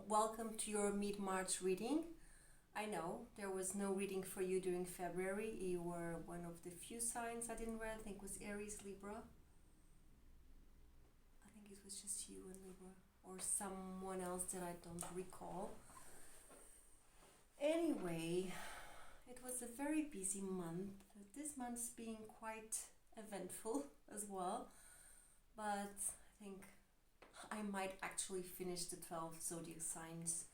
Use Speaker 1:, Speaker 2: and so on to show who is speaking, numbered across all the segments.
Speaker 1: welcome to your mid-March reading. I know there was no reading for you during February. You were one of the few signs I didn't read. I think it was Aries, Libra. I think it was just you and Libra, or someone else that I don't recall. Anyway, it was a very busy month. This month's being quite eventful as well, but I think I might actually finish the 12 zodiac signs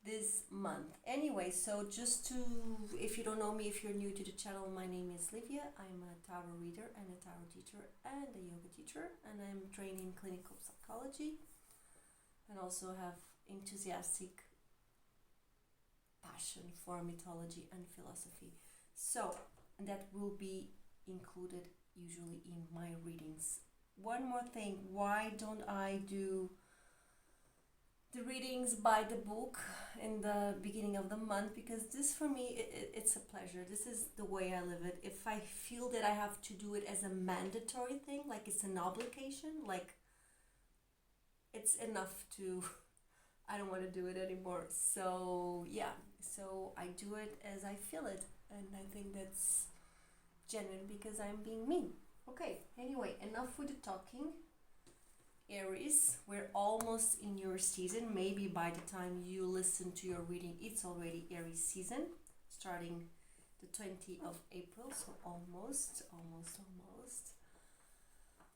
Speaker 1: this month. Anyway, so just to, if you don't know me, if you're new to the channel, my name is Lívia. I'm a tarot reader and a tarot teacher and a yoga teacher, and I'm trained in clinical psychology and also have enthusiastic passion for mythology and philosophy. So, and that will be included usually in my readings. One more thing, why don't I do the readings by the book in the beginning of the month? Because this for me, it's a pleasure. This is the way I live it. If I feel that I have to do it as a mandatory thing, like it's an obligation, like it's enough to, I don't want to do it anymore. So yeah, so I do it as I feel it. And I think that's genuine because I'm being me. Okay, anyway, enough with the talking. Aries, we're almost in your season. Maybe by the time you listen to your reading, it's already Aries season, starting the 20th of April, so almost.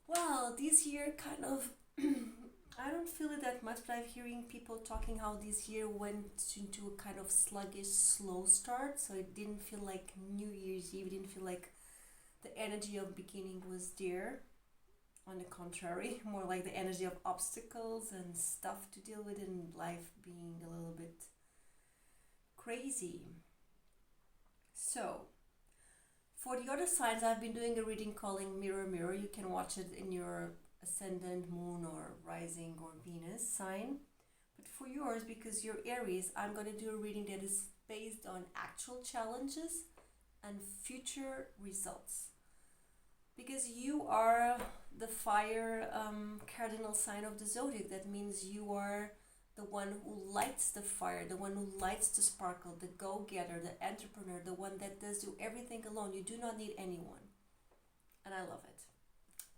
Speaker 1: Well, this year kind of, I don't feel it that much, but I'm hearing people talking how this year went into a kind of sluggish, slow start, so it didn't feel like New Year's Eve, it didn't feel like the energy of beginning was there. On the contrary, more like the energy of obstacles and stuff to deal with, and life being a little bit crazy. So, for the other signs, I've been doing a reading calling Mirror Mirror. You can watch it in your ascendant, moon, or rising, or Venus sign. But for yours, because you're Aries, I'm going to do a reading that is based on actual challenges and future results. Because you are the fire cardinal sign of the zodiac. That means you are the one who lights the fire, the one who lights the sparkle, the go-getter, the entrepreneur, the one that does do everything alone. You do not need anyone. And I love it.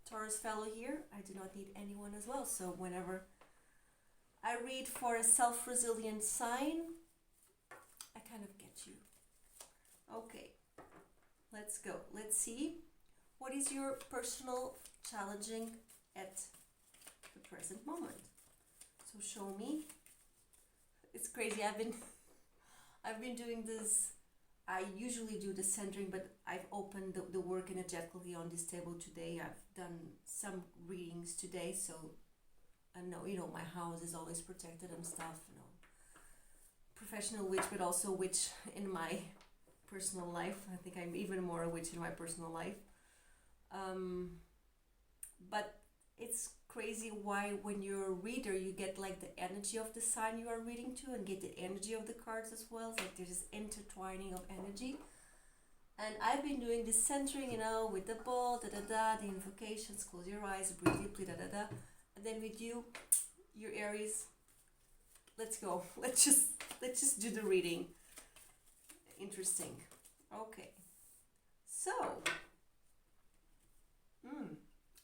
Speaker 1: Taurus fellow here, I do not need anyone as well. So whenever I read for a self-resilient sign, I kind of get you. Okay, let's go. Let's see. What is your personal challenging at the present moment? So show me. It's crazy. I've been doing this. I usually do the centering, but I've opened the work energetically on this table today. I've done some readings today, so I know, my house is always protected and stuff. Professional witch, but also witch in my personal life. I think I'm even more a witch in my personal life. But it's crazy why when you're a reader you get like the energy of the sign you are reading to and get the energy of the cards as well. It's like there's this intertwining of energy. And I've been doing this centering, with the ball, the invocations, close your eyes, breathe deeply, And then with you, your Aries, let's go. Let's just do the reading. Interesting. Okay. So,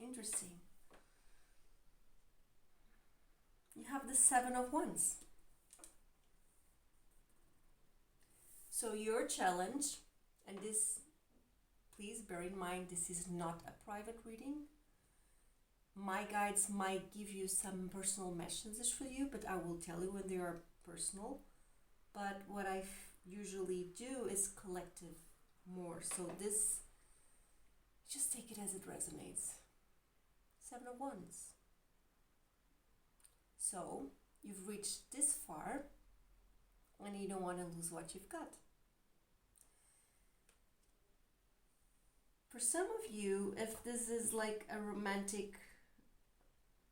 Speaker 1: interesting. You have the 7 of Wands. So your challenge, and this, please bear in mind, this is not a private reading. My guides might give you some personal messages for you, but I will tell you when they are personal. But what I usually do is collective more. So this, just take it as it resonates. 7 of Wands. So, you've reached this far and you don't want to lose what you've got. For some of you, if this is like a romantic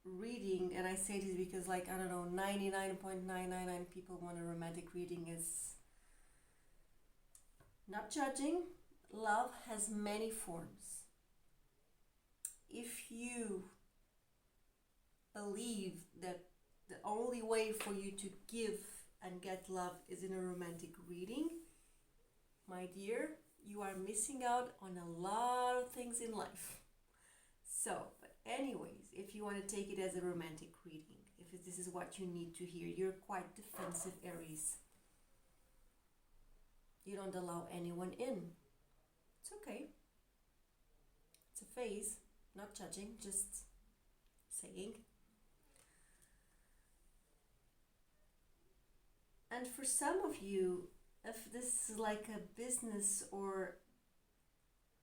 Speaker 1: reading, and I say this because 99.999 people want a romantic reading, is not judging. Love has many forms. If you believe that the only way for you to give and get love is in a romantic reading, my dear, you are missing out on a lot of things in life. So, but anyways, if you want to take it as a romantic reading, if this is what you need to hear, you're quite defensive, Aries. You don't allow anyone in. It's okay. It's a phase, not judging, just saying. And for some of you, if this is like a business or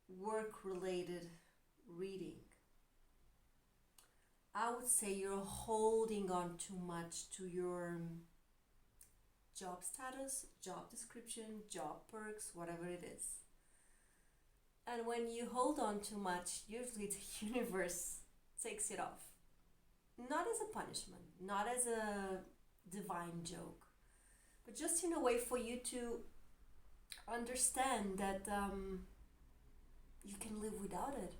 Speaker 1: work-related reading, I would say you're holding on too much to your job status, job description, job perks, whatever it is. And when you hold on too much, usually the universe takes it off. Not as a punishment, not as a divine joke, but just in a way for you to understand that you can live without it.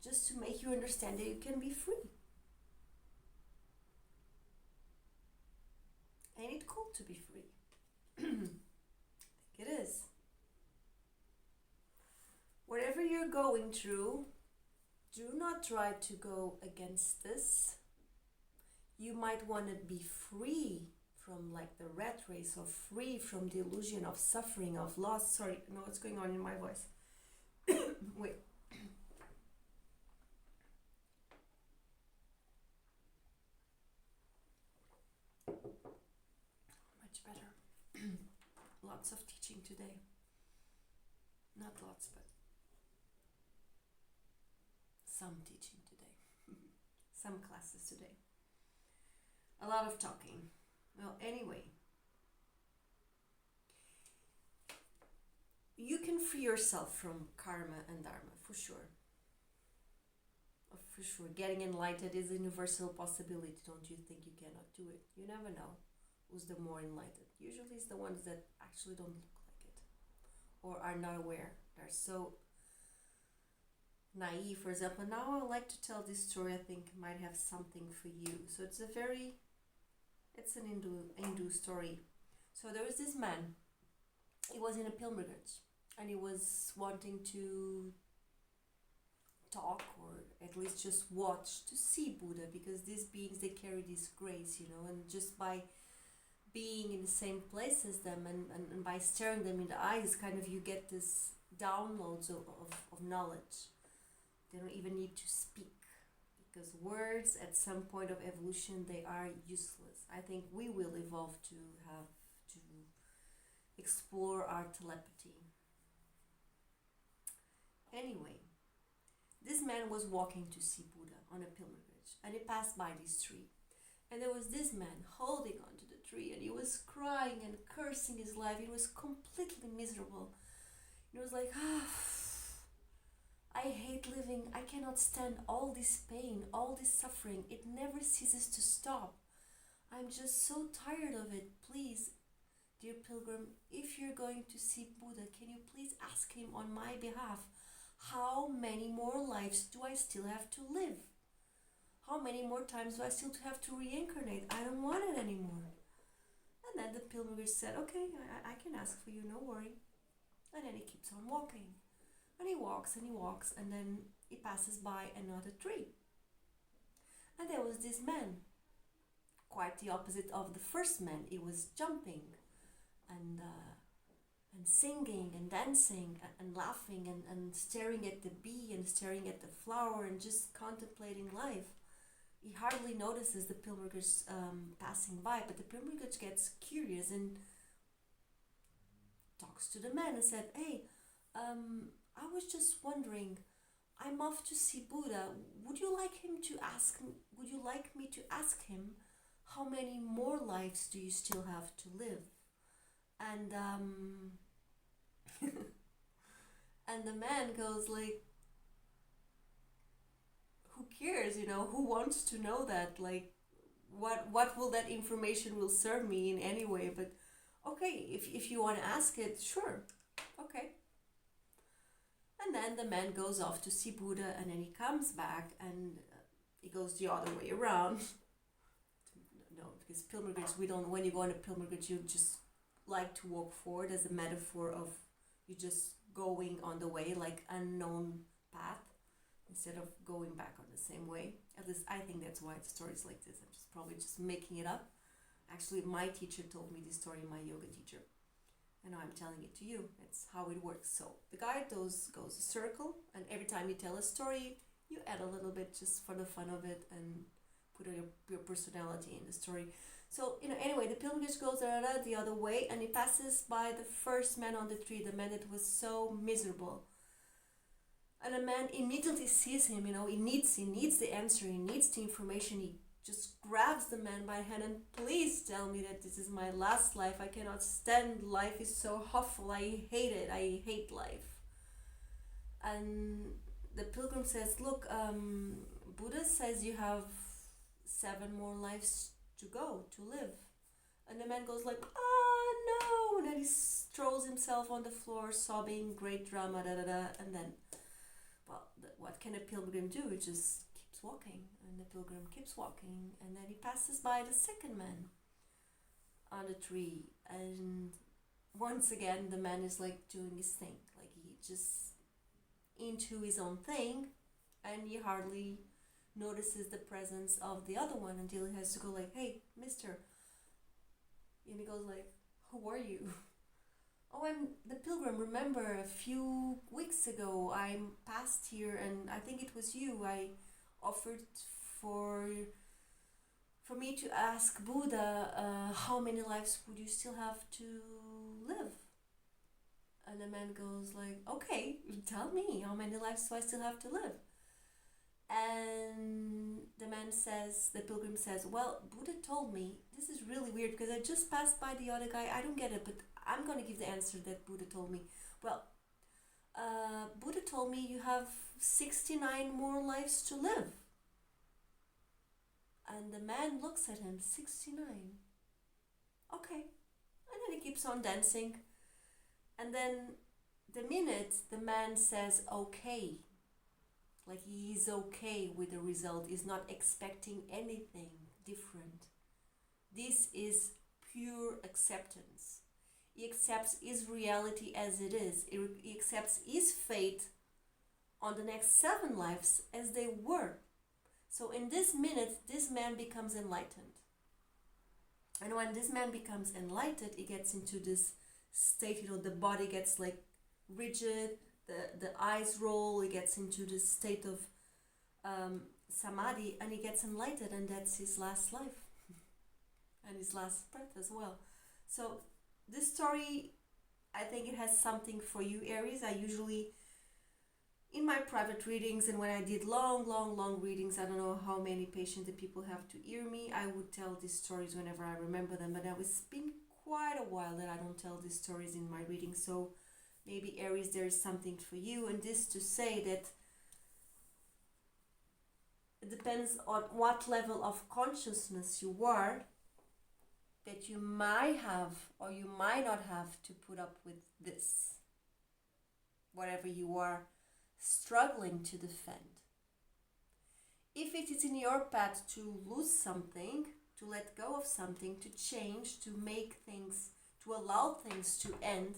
Speaker 1: Just to make you understand that you can be free. Ain't it cool to be free? I think it is. Whatever you're going through, do not try to go against this. You might want to be free from like the rat race, or free from the illusion of suffering, of loss. Sorry, I know what's going on in my voice. Wait. Much better. Lots of teaching today. Not lots, but some teaching today. Some classes today. A lot of talking. Well, anyway, you can free yourself from karma and dharma, for sure. For sure, getting enlightened is a universal possibility. Don't you think you cannot do it? You never know who's the more enlightened. Usually it's the ones that actually don't look like it, or are not aware. They're so naive. For example, now I would like to tell this story. I think might have something for you. So it's an Hindu story. So there was this man. He was in a pilgrimage, and he was wanting to talk, or at least just watch, to see Buddha, because these beings, they carry this grace, and just by being in the same place as them, and by staring them in the eyes, kind of you get this downloads of knowledge. They don't even need to speak, because words at some point of evolution, they are useless. I think we will evolve to have to explore our telepathy. Anyway, this man was walking to see Buddha on a pilgrimage, and he passed by this tree. And there was this man holding onto the tree, and he was crying and cursing his life. He was completely miserable. He was like, I hate living. I cannot stand all this pain, all this suffering. It never ceases to stop. I'm just so tired of it. Please, dear pilgrim, if you're going to see Buddha, can you please ask him on my behalf, how many more lives do I still have to live? How many more times do I still have to reincarnate? I don't want it anymore. And then the pilgrim said, okay, I can ask for you, no worry. And then he keeps on walking. And he walks, and then he passes by another tree. And there was this man, quite the opposite of the first man. He was jumping and singing and dancing and laughing and staring at the bee and staring at the flower and just contemplating life. He hardly notices the pilgrimage passing by, but the pilgrimage gets curious and talks to the man and said, hey, I was just wondering, I'm off to see Buddha. Would you like me to ask him, how many more lives do you still have to live? And and the man goes like, who cares, who wants to know that? Like, what will that information will serve me in any way? But okay, if you want to ask it, sure, okay. And then the man goes off to see Buddha, and then he comes back, and he goes the other way around. No, because pilgrimage, we don't, when you go on a pilgrimage, you just like to walk forward as a metaphor of you just going on the way, like unknown path, instead of going back on the same way. At least I think that's why the story's like this. I'm just probably just making it up. Actually, my teacher told me this story, my yoga teacher. And now I'm telling it to you. It's how it works. So the guide goes a circle, and every time you tell a story, you add a little bit just for the fun of it and put your personality in the story. So, anyway, the pilgrimage goes the other way, and he passes by the first man on the tree, the man that was so miserable. And the man immediately sees him, he needs the answer, he needs the information. He just grabs the man by the hand and, please tell me that this is my last life. I cannot stand life. Is so awful. I hate it. I hate life. And the pilgrim says, look, Buddha says you have 7 more lives to go, to live. And the man goes like, no. And then he throws himself on the floor, sobbing, great drama, and then, well, what can a pilgrim do? He just keeps walking, and the pilgrim keeps walking, and then he passes by the second man on the tree, and once again the man is like doing his thing, like he just into his own thing, and he hardly notices the presence of the other one until he has to go like, hey, mister. And he goes like, who are you? Oh, I'm the pilgrim. Remember, a few weeks ago I passed here, and I think it was you. I offered for me to ask Buddha, how many lives would you still have to live? And the man goes like, okay, tell me, how many lives do I still have to live? And the pilgrim says, well, Buddha told me, this is really weird because I just passed by the other guy, I don't get it, but I'm going to give the answer that Buddha told me. Well, Buddha told me you have 69 more lives to live. And the man looks at him, 69. Okay. And then he keeps on dancing. And then the minute the man says okay, like he is okay with the result, is not expecting anything different. This is pure acceptance. He accepts his reality as it is. He accepts his fate on the next 7 lives as they were. So in this minute, this man becomes enlightened. And when this man becomes enlightened, he gets into this state, the body gets like rigid, the eyes roll, he gets into this state of samadhi, and he gets enlightened, and that's his last life. And his last breath as well. So this story, I think it has something for you, Aries. I usually, in my private readings, and when I did long readings, I don't know how many patients the people have to hear me, I would tell these stories whenever I remember them, but it's been quite a while that I don't tell these stories in my readings. So maybe, Aries, there is something for you. And this to say that it depends on what level of consciousness you are, that you might have or you might not have to put up with this, whatever you are struggling to defend. If it is in your path to lose something, to let go of something, to change, to make things, to allow things to end,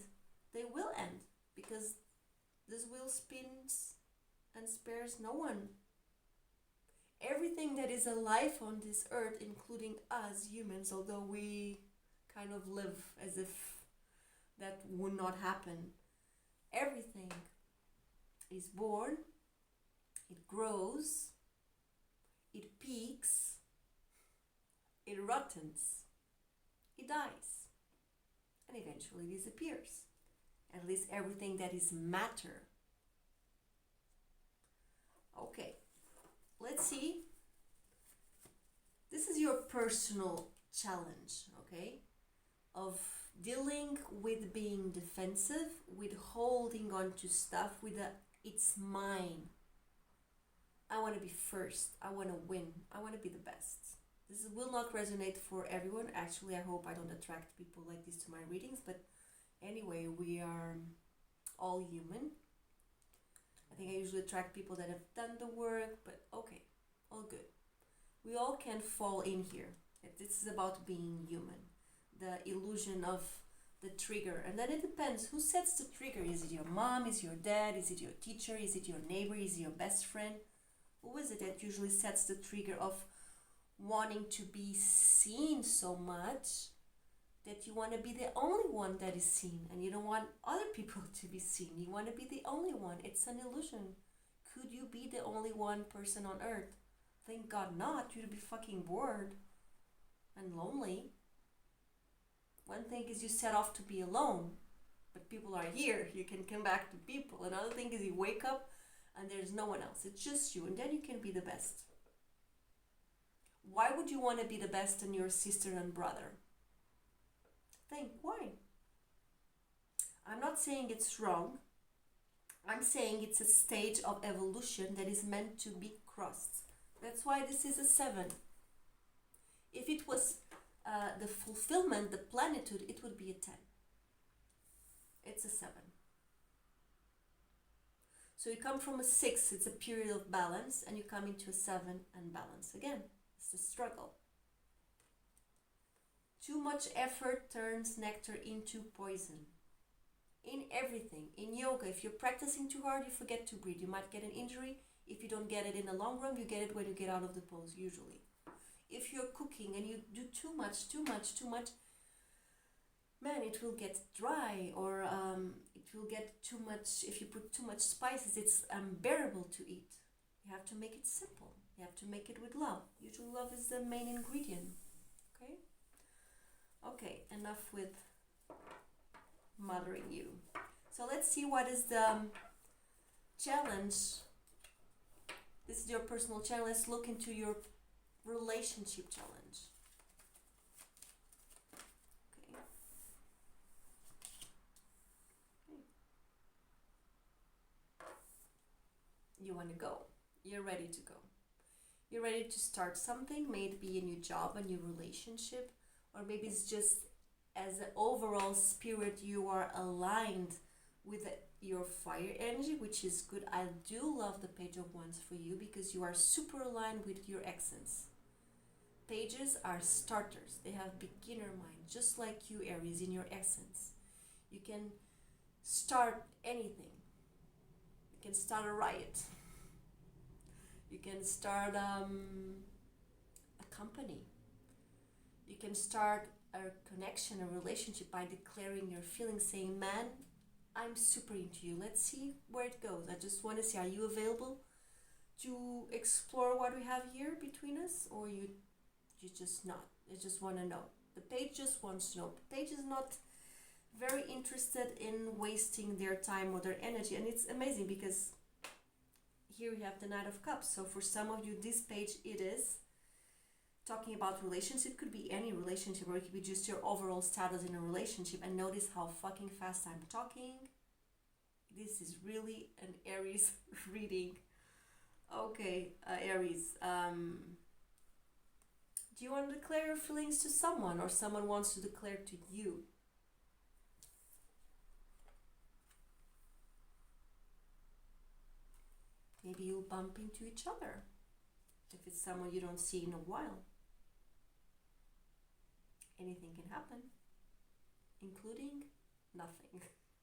Speaker 1: they will end, because this wheel spins and spares no one. Everything that is alive on this earth, including us humans, although we kind of live as if that would not happen, everything is born, it grows, it peaks, it rottens, it dies, and eventually disappears. At least everything that is matter. Okay, let's see. This is your personal challenge, okay? Of dealing with being defensive, with holding on to stuff, with it's mine. I want to be first. I want to win. I want to be the best. This will not resonate for everyone. Actually, I hope I don't attract people like this to my readings, but anyway, we are all human. I think I usually attract people that have done the work, but okay, all good. We all can fall in here. This is about being human. The illusion of the trigger. And then it depends who sets the trigger. Is it your mom? Is it your dad? Is it your teacher? Is it your neighbor? Is it your best friend? Who is it that usually sets the trigger of wanting to be seen so much that you want to be the only one that is seen, and you don't want other people to be seen? You want to be the only one. It's an illusion. Could you be the only one person on earth? Thank God not. You'd be fucking bored and lonely. One thing is you set off to be alone, but people are here. You can come back to people. Another thing is you wake up and there's no one else. It's just you, and then you can be the best. Why would you want to be the best in your sister and brother? Think, why? I'm not saying it's wrong. I'm saying it's a stage of evolution that is meant to be crossed. That's why this is a 7. If it was the fulfillment, the plenitude, it would be a 10. It's a 7. So you come from a 6, it's a period of balance, and you come into a 7 and balance again. It's a struggle. Too much effort turns nectar into poison. In everything. In yoga, if you're practicing too hard, you forget to breathe. You might get an injury. If you don't get it in the long run, you get it when you get out of the pose, usually. If you're cooking and you do too much, man, it will get dry, or it will get too much. If you put too much spices, it's unbearable to eat. You have to make it simple. You have to make it with love. Usually love is the main ingredient. Okay? Okay, enough with mothering you. So let's see what is the challenge. This is your personal challenge. Let's look into your relationship challenge. Okay. You want to go. You're ready to go. You're ready to start something. May it be a new job, a new relationship, or maybe it's just as an overall spirit you are aligned with your fire energy, which is good. I do love the Page of Wands for you because you are super aligned with your essence. Pages are starters. They have beginner mind, just like you, Aries, in your essence. You can start anything. You can start a riot. You can start a company. You can start a connection, a relationship by declaring your feelings, saying, man, I'm super into you. Let's see where it goes. I just want to see, are you available to explore what we have here between us, or you just not? You just want to know. The page just wants to know. The page is not very interested in wasting their time or their energy, and it's amazing because here we have the Knight of Cups. So for some of you, this page, it is talking about relationship. It could be any relationship, or it could be just your overall status in a relationship. And notice how fucking fast I'm talking. This is really an Aries reading. Okay, Aries. Do you want to declare your feelings to someone, or someone wants to declare to you? Maybe you'll bump into each other if it's someone you don't see in a while. Anything can happen, including nothing.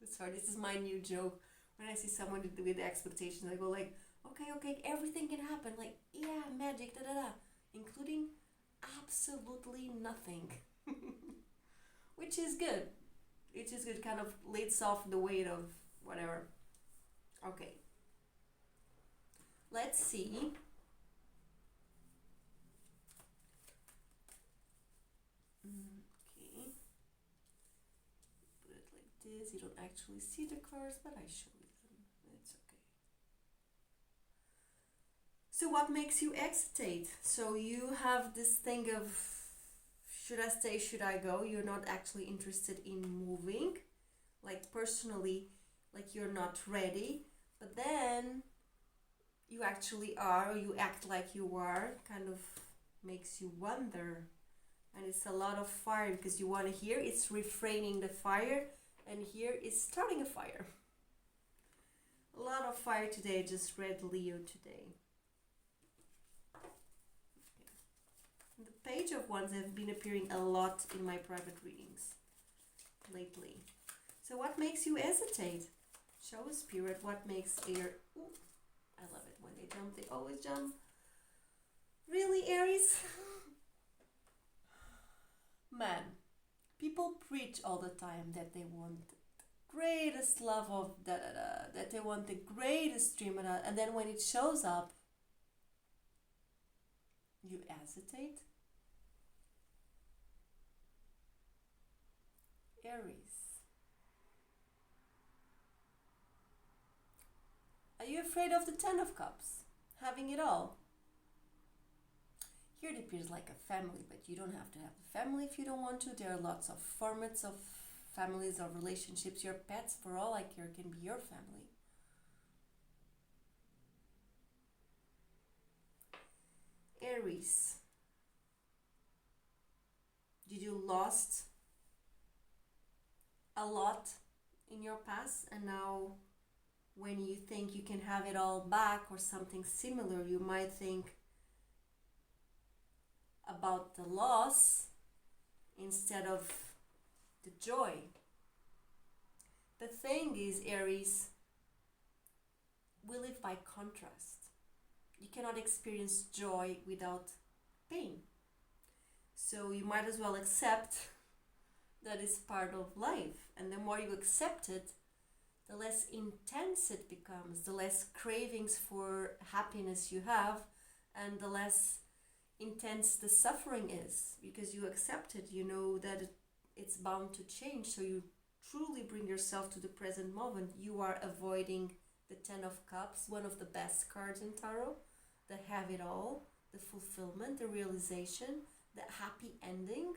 Speaker 1: Sorry, this is my new joke. When I see someone with expectations, I go like, okay, everything can happen. Like, yeah, magic, including absolutely nothing. Which is good. Which is good, kind of lifts off the weight of whatever. Okay. Let's see. Okay. Put it like this. You don't actually see the cards, but I show you them. It's okay. So what makes you hesitate? So you have this thing of, should I stay, should I go? You're not actually interested in moving. Like personally, like you're not ready. But then you actually are, or you act like you are, kind of makes you wonder. And it's a lot of fire, because you want to hear it's refraining the fire, and here it's starting a fire. A lot of fire today. Just read Leo today. Okay. The Page of Wands have been appearing a lot in my private readings lately. So what makes you hesitate? Show us, Spirit, what makes Aries... I love it when they jump. They always jump. Really, Aries? Man, people preach all the time that they want the greatest love of da-da-da, that they want the greatest dream, and then when it shows up, you hesitate. Aries. Are you afraid of the Ten of Cups? Having it all? Here it appears like a family, but you don't have to have a family if you don't want to. There are lots of formats of families or relationships. Your pets, for all I care, can be your family. Aries. Did you lost a lot in your past, and now when you think you can have it all back or something similar, you might think about the loss instead of the joy. The thing is, Aries, we live by contrast. You cannot experience joy without pain. So you might as well accept that it's part of life. And the more you accept it, the less intense it becomes, the less cravings for happiness you have, and the less intense the suffering is, because you accept it. You know that it's bound to change, so you truly bring yourself to the present moment. You are avoiding the Ten of Cups, one of the best cards in Tarot, the have it all, the fulfillment, the realization, the happy ending.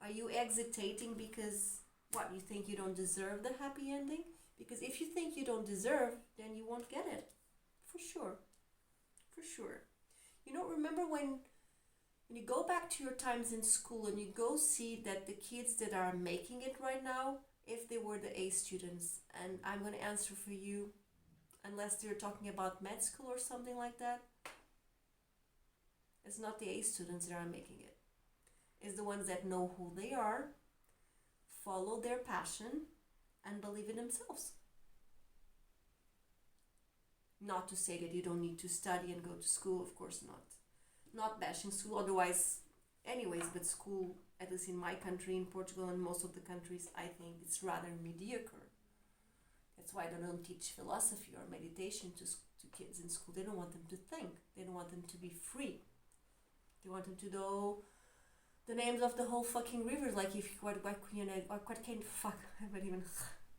Speaker 1: Are you hesitating because what, you think you don't deserve the happy ending? Because if you think you don't deserve, then you won't get it, for sure. You know, remember when you go back to your times in school and you go see that the kids that are making it right now, if they were the A students, and I'm going to answer for you, unless they're talking about med school or something like that, it's not the A students that are making it. It's the ones that know who they are, follow their passion, and believe in themselves. Not to say that you don't need to study and go to school, of course not. Not bashing school, otherwise, anyways, but school, at least in my country, in Portugal and most of the countries, I think it's rather mediocre. That's why they don't teach philosophy or meditation to kids in school. They don't want them to think. They don't want them to be free. They want them to know the names of the whole fucking rivers. Like, if what can fuck? I'm not even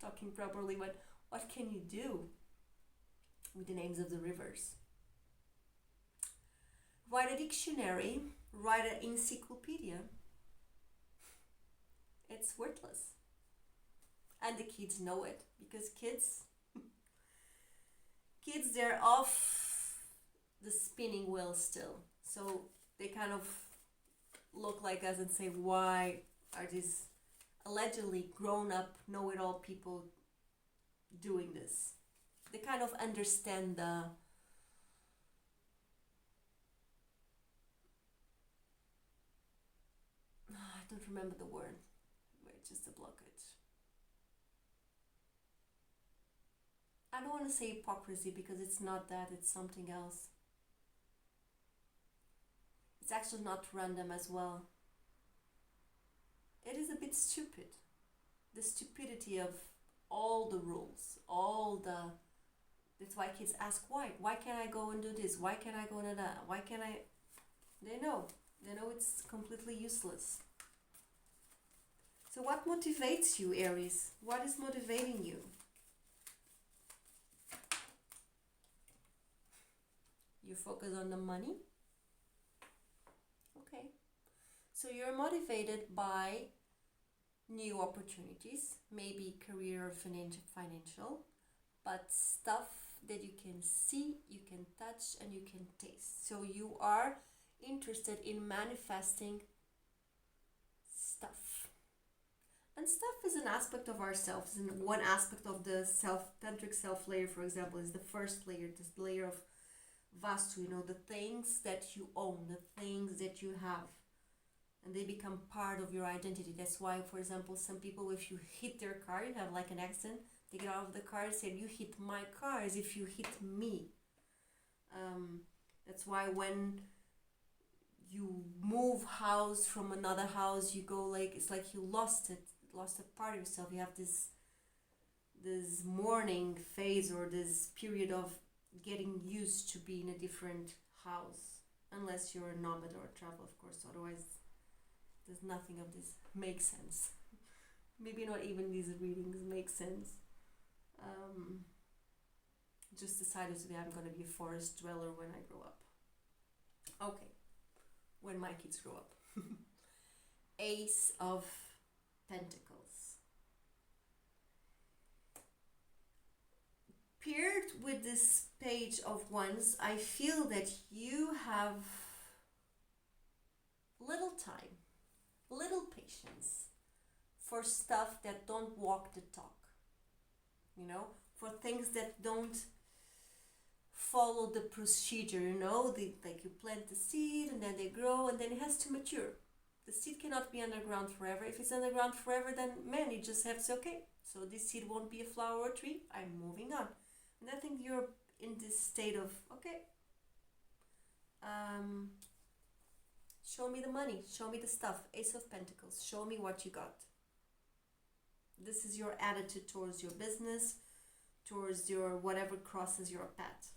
Speaker 1: talking properly. But what can you do with the names of the rivers? Write a dictionary. Write an encyclopedia. It's worthless, and the kids know it, because kids, they're off the spinning wheel still. So they kind of look like us and say, why are these allegedly grown-up, know-it-all people doing this? They kind of understand the I don't remember the word. Wait, just a blockage. I don't want to say hypocrisy, because it's not that, it's something else. It's actually not random as well. It is a bit stupid. The stupidity of all the rules, that's why kids ask why. Why can't I go and do this? Why can't I go and do that? Why can't I? They know it's completely useless. So what motivates you, Aries? What is motivating you? You focus on the money? Okay. So you're motivated by new opportunities, maybe career or financial, but stuff that you can see, you can touch, and you can taste. So you are interested in manifesting stuff. And stuff is an aspect of ourselves, and one aspect of the tantric self layer, for example, is the first layer, this layer of vastu, you know, the things that you own, the things that you have, and they become part of your identity. That's why, for example, some people, if you hit their car, you have like an accident, they get out of the car and say, you hit my car, as if you hit me. That's why when you move house from another house, you go like, it's like you lost a part of yourself. You have this mourning phase, or this period of getting used to being in a different house, unless you're a nomad or a traveler, of course. Otherwise, there's nothing of this makes sense. Maybe not even these readings make sense. Just decided today I'm going to be a forest dweller when I grow up. Okay, when my kids grow up. Ace of Pentacles. Paired with this Page of Wands, I feel that you have little time, little patience for stuff that don't walk the talk, you know, for things that don't follow the procedure, you know, like you plant the seed and then they grow and then it has to mature. The seed cannot be underground forever. If it's underground forever, then man, you just have to say, okay, so this seed won't be a flower or a tree, I'm moving on. And I think you're in this state of, okay, show me the money, show me the stuff. Ace of Pentacles, show me what you got. This is your attitude towards your business, towards your whatever crosses your path.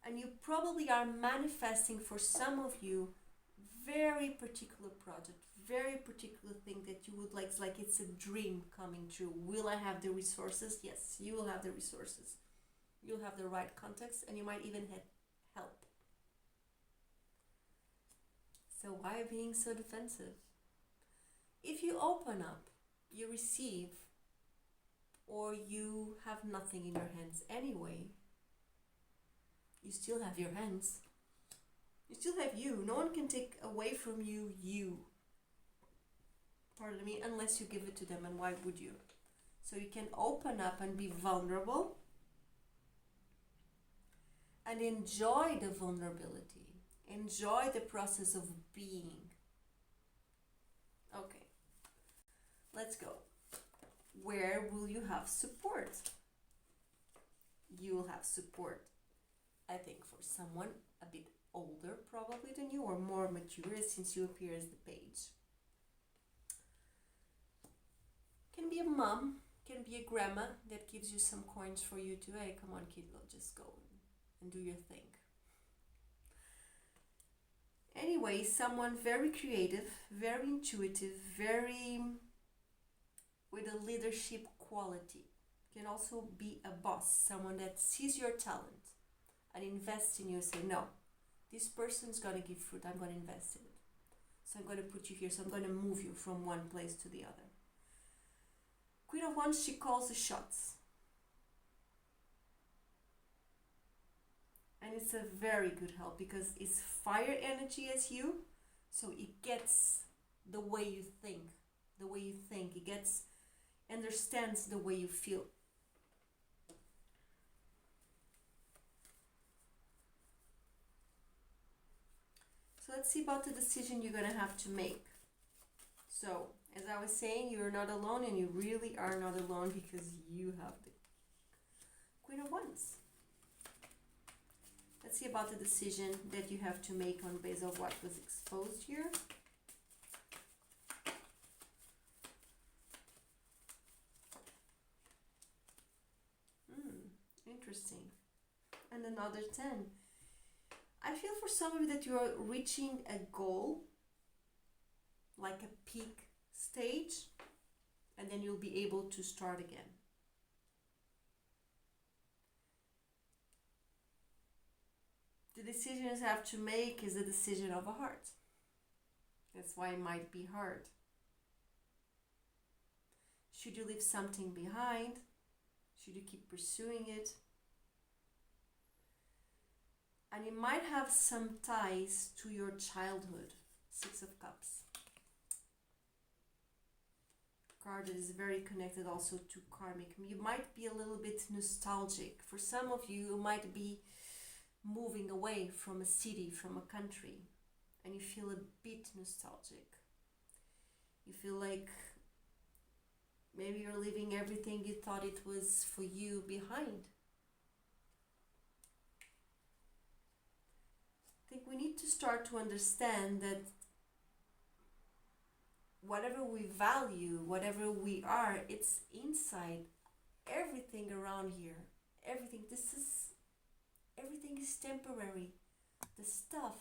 Speaker 1: And you probably are manifesting, for some of you, very particular project, very particular thing that you would like. It's like it's a dream coming true. Will I have the resources? Yes, you will have the resources. You'll have the right context, and you might even have help. So why being so defensive? If you open up, you receive, or you have nothing in your hands anyway, you still have your hands. You still have you. No one can take away from you, you. Pardon me, unless you give it to them, and why would you? So you can open up and be vulnerable and enjoy the vulnerability. Enjoy the process of being. Okay, let's go. Where will you have support? You will have support, I think, for someone a bit older probably than you, or more mature, since you appear as the Page. Can be a mom, can be a grandma that gives you some coins for you to, hey, come on kid, just go and do your thing. Anyway, someone very creative, very intuitive, very with a leadership quality. Can also be a boss, someone that sees your talent and invests in you, say, no, this person's going to give fruit, I'm going to invest in it. So I'm going to put you here, so I'm going to move you from one place to the other. Queen of Wands, she calls the shots. And it's a very good help because it's fire energy as you, so it gets the way you think, it gets, understands the way you feel. So let's see about the decision you're going to have to make. So, as I was saying, you're not alone, and you really are not alone because you have the Queen of Wands. Let's see about the decision that you have to make on base of what was exposed here. Interesting. And another 10. I feel for some of you that you are reaching a goal, like a peak stage, and then you'll be able to start again. The decisions I have to make is a decision of a heart. That's why it might be hard. Should you leave something behind? Should you keep pursuing it? And it might have some ties to your childhood. 6 of Cups. card that is very connected also to karmic. You might be a little bit nostalgic. For some of you, you might be moving away from a city, from a country, and you feel a bit nostalgic. You feel like maybe you're leaving everything you thought it was for you behind. I think we need to start to understand that whatever we value, whatever we are, it's inside. Everything around here, everything is temporary. The stuff,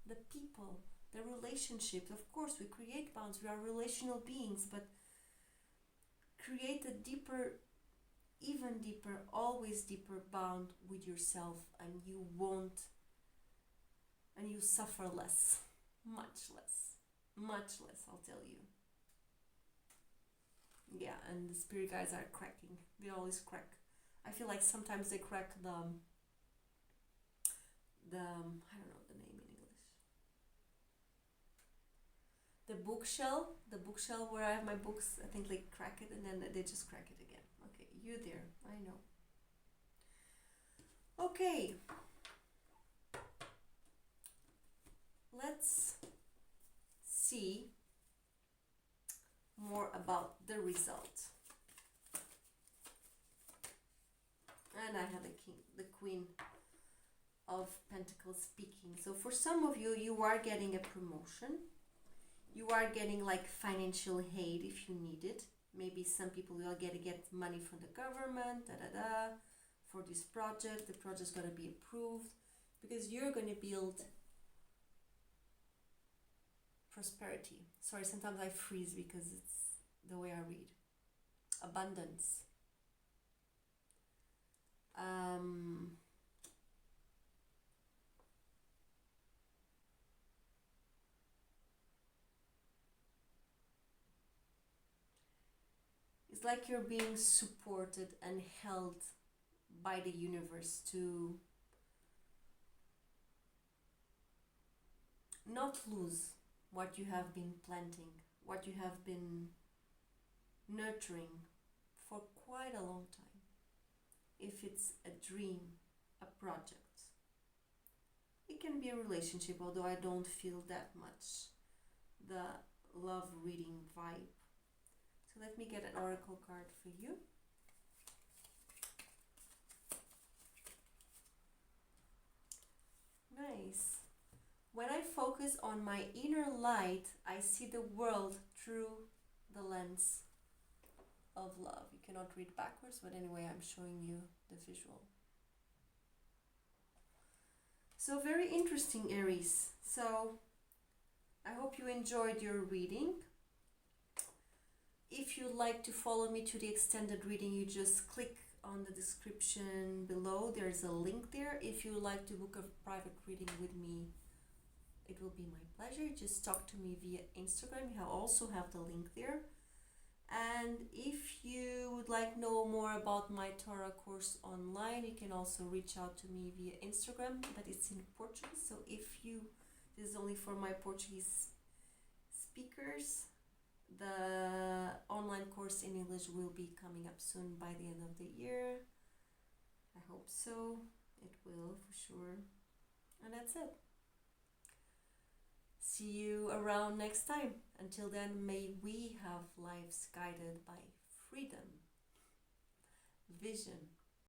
Speaker 1: the people, the relationships. Of course, we create bonds. We are relational beings, but create a deeper, even deeper, always deeper bond with yourself, and you won't, and you suffer less, much less, I'll tell you. Yeah, and the spirit guides are cracking. They always crack. I feel like sometimes they crack the I don't know the name in English. The bookshelf where I have my books. I think they crack it and then they just crack it again. Okay, you there, I know. Okay. Let's see more about the result. And I have the Queen of Pentacles speaking. So for some of you, you are getting a promotion. You are getting like financial aid if you need it. Maybe some people will get money from the government, for this project. The project's going to be approved because you're going to build prosperity. Sorry, sometimes I freeze because it's the way I read. Abundance. It's like you're being supported and held by the universe to not lose what you have been planting, what you have been nurturing for quite a long time. If it's a dream, a project, it can be a relationship, although I don't feel that much the love reading vibe. So let me get an oracle card for you. Nice. When I focus on my inner light, I see the world through the lens of love. You cannot read backwards, but anyway, I'm showing you the visual. So very interesting, Aries. So I hope you enjoyed your reading. If you'd like to follow me to the extended reading, you just click on the description below. There's a link there. If you would like to book a private reading with me, it will be my pleasure. Just talk to me via Instagram. You also have the link there. And if you would like to know more about my Torah course online, you can also reach out to me via Instagram, but it's in Portuguese. So this is only for my Portuguese speakers. The online course in English will be coming up soon by the end of the year. I hope so. It will for sure. And that's it. See you around next time. Until then, may we have lives guided by freedom, vision,